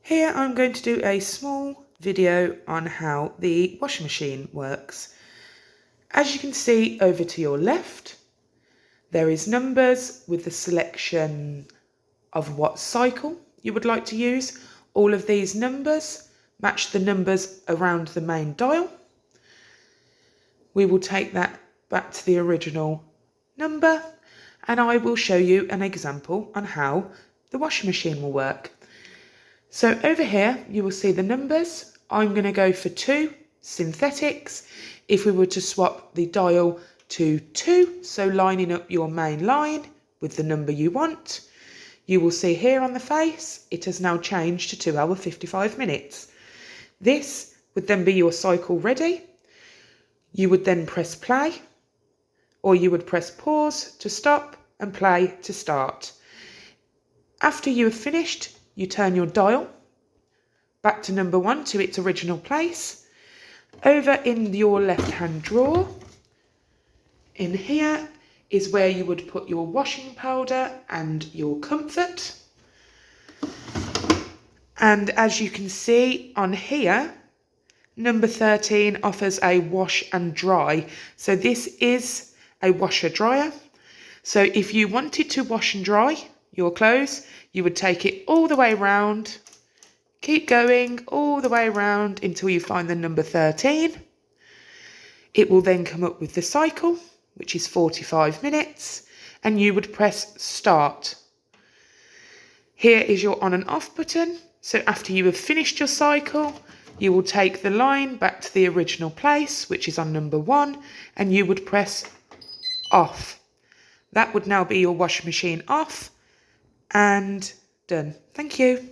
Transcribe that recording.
Here I'm going to do a small video on how the washing machine works. As you can see over to your left, there is numbers with the selection of what cycle you would like to use. All of these numbers match the numbers around the main dial. We will take that back to the original number and I will show you an example on how the washing machine will work. So over here you will see the numbers. I'm going to go for 2 synthetics. If we were to swap the dial to 2, so lining up your main line with the number you want, you will see here on the face it has now changed to 2 hours 55 minutes. This would then be your cycle ready. You would then press play, or you would press pause to stop and play to start. After you have finished, you turn your dial back to number 1 to its original place. Over in your left hand drawer, in here is where you would put your washing powder and your comfort. And as you can see on here, number 13 offers a wash and dry. So this is a washer dryer. So if you wanted to wash and dry your clothes, you would take it all the way around, keep going all the way around until you find the number 13. It will then come up with the cycle, which is 45 minutes, and you would press start. Here is your on and off button. So after you have finished your cycle, you will take the line back to the original place, which is on number 1, and you would press off. That would now be your washing machine off and done. Thank you.